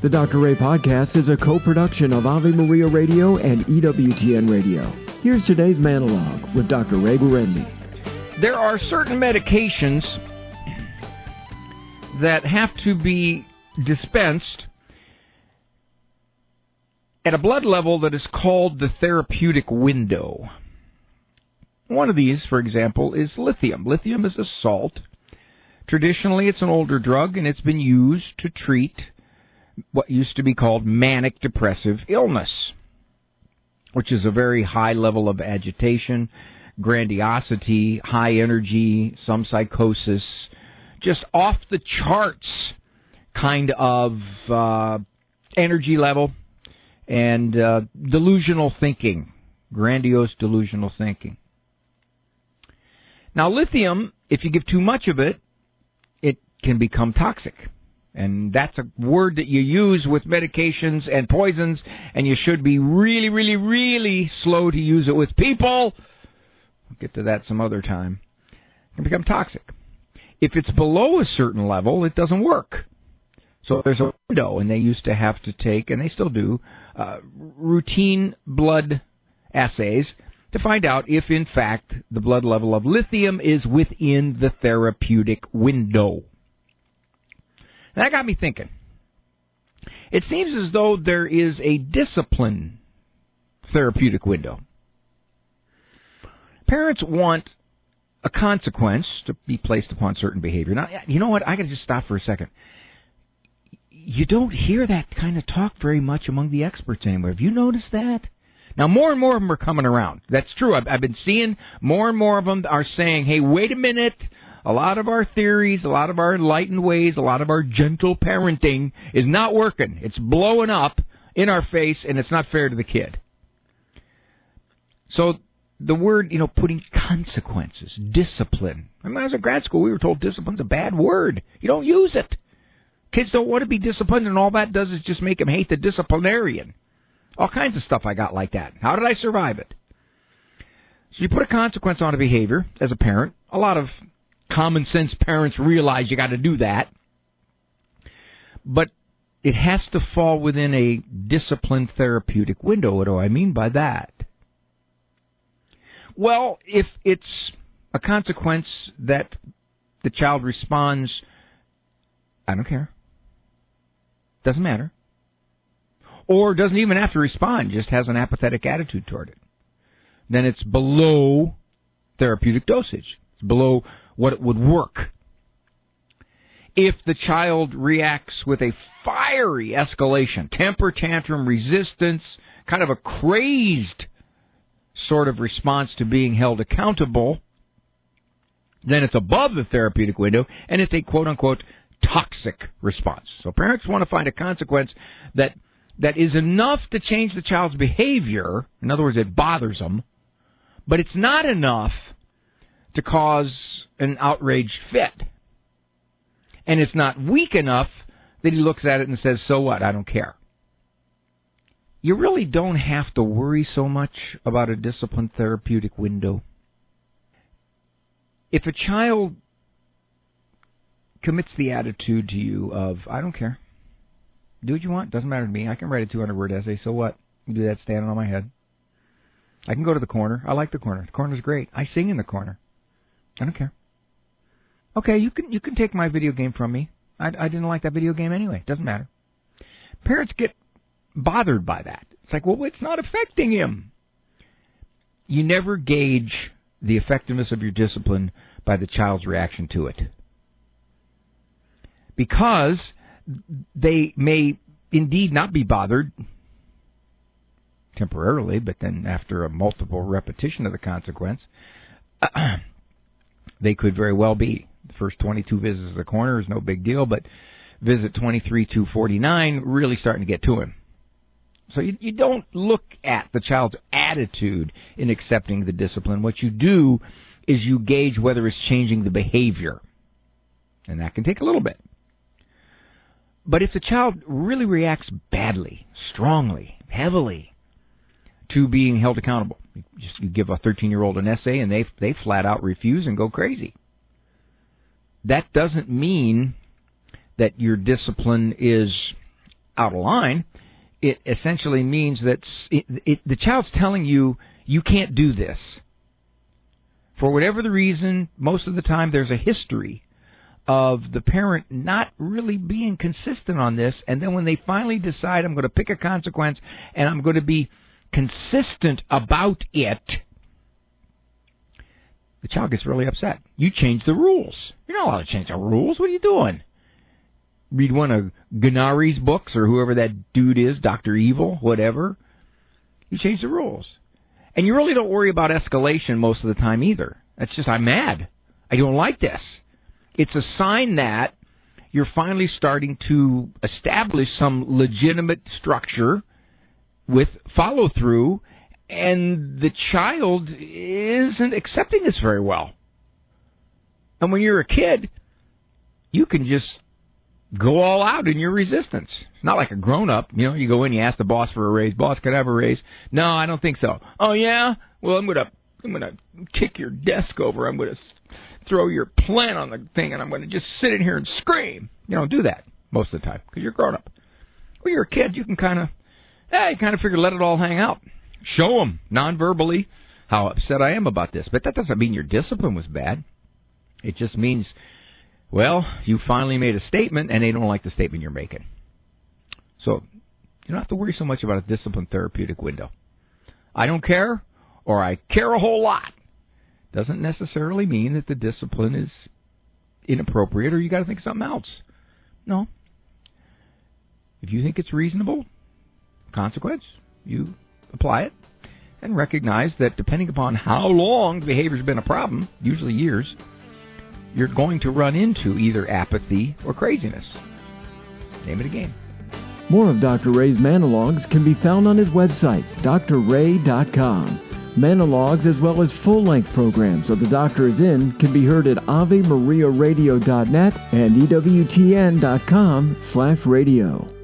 The Dr. Ray Podcast is a co-production of Ave Maria Radio and EWTN Radio. Here's today's monologue with Dr. Ray Guarendi. There are certain medications that have to be dispensed at a blood level that is called the therapeutic window. One of these, for example, is lithium. Lithium is a salt. Traditionally, it's an older drug, and it's been used to treat what used to be called manic depressive illness, which is a very high level of agitation, grandiosity, high energy, some psychosis, just off the charts kind of energy level, and delusional thinking, grandiose delusional thinking. Now, lithium, if you give too much of it, it can become toxic. And that's a word that you use with medications and poisons, and you should be really, really, really slow to use it with people. We'll get to that some other time. It can become toxic. If it's below a certain level, it doesn't work. So there's a window, and they used to have to take, and they still do, routine blood assays to find out if, in fact, the blood level of lithium is within the therapeutic window. And that got me thinking. It seems as though there is a discipline therapeutic window. Parents want a consequence to be placed upon certain behavior. Now, you know what? I got to just stop for a second. You don't hear that kind of talk very much among the experts anymore. Have you noticed that? Now, more and more of them are coming around. That's true. I've been seeing more and more of them are saying, hey, wait a minute. A lot of our theories, a lot of our enlightened ways, a lot of our gentle parenting is not working. It's blowing up in our face, and it's not fair to the kid. So the word, putting consequences, discipline. I mean, when I was in grad school, we were told discipline's a bad word. You don't use it. Kids don't want to be disciplined, and all that does is just make them hate the disciplinarian. All kinds of stuff I got like that. How did I survive it? So you put a consequence on a behavior as a parent. A lot of common sense parents realize you got to do that. But it has to fall within a disciplined therapeutic window. What do I mean by that? Well, if it's a consequence that the child responds, I don't care. Doesn't matter. Or doesn't even have to respond, just has an apathetic attitude toward it, then it's below therapeutic dosage. It's below what it would work. If the child reacts with a fiery escalation, temper tantrum, resistance, kind of a crazed sort of response to being held accountable, then it's above the therapeutic window, and it's a quote-unquote toxic response. So parents want to find a consequence that is enough to change the child's behavior. In other words, it bothers them, but it's not enough to cause an outraged fit. And it's not weak enough that he looks at it and says, so what, I don't care. You really don't have to worry so much about a disciplined therapeutic window. If a child commits the attitude to you of, I don't care, do what you want, doesn't matter to me, I can write a 200-word essay, so what? You do that standing on my head. I can go to the corner. I like the corner. The corner's great. I sing in the corner. I don't care. Okay, you can take my video game from me. I didn't like that video game anyway. Doesn't matter. Parents get bothered by that. It's like, well, it's not affecting him. You never gauge the effectiveness of your discipline by the child's reaction to it. Because they may indeed not be bothered temporarily, but then after a multiple repetition of the consequence, they could very well be. The first 22 visits to the corner is no big deal, but visit 23 to 49 really starting to get to him. So you don't look at the child's attitude in accepting the discipline. What you do is you gauge whether it's changing the behavior. And that can take a little bit. But if the child really reacts badly, strongly, heavily to being held accountable, you give a 13-year-old an essay and they flat out refuse and go crazy. That doesn't mean that your discipline is out of line. It essentially means that the child's telling you, you can't do this. For whatever the reason, most of the time there's a history of the parent not really being consistent on this, and then when they finally decide, I'm going to pick a consequence and I'm going to be consistent about it, the child gets really upset. You change the rules. You're not allowed to change the rules. What are you doing? Read one of Gennari's books or whoever that dude is, Dr. Evil, whatever. You change the rules. And you really don't worry about escalation most of the time either. That's just, I'm mad. I don't like this. It's a sign that you're finally starting to establish some legitimate structure with follow-through, and the child isn't accepting this very well. And when you're a kid, you can just go all out in your resistance. It's not like a grown-up. You know, you go in, you ask the boss for a raise. Boss, could I have a raise? No, I don't think so. Oh, yeah? Well, I'm gonna kick your desk over. I'm gonna throw your plant on the thing, and I'm gonna just sit in here and scream. You don't do that most of the time because you're grown-up. When you're a kid, you can kind of figure, let it all hang out. Show them non-verbally how upset I am about this. But that doesn't mean your discipline was bad. It just means, well, you finally made a statement, and they don't like the statement you're making. So you don't have to worry so much about a discipline therapeutic window. I don't care, or I care a whole lot, doesn't necessarily mean that the discipline is inappropriate or you got to think of something else. No. If you think it's reasonable, consequence, you apply it and recognize that depending upon how long behavior's been a problem, usually years, you're going to run into either apathy or craziness. Name it a game. More of Dr. Ray's monologues can be found on his website, drray.com. Monologues as well as full-length programs of The Doctor Is In can be heard at AveMariaRadio.net and EWTN.com/radio.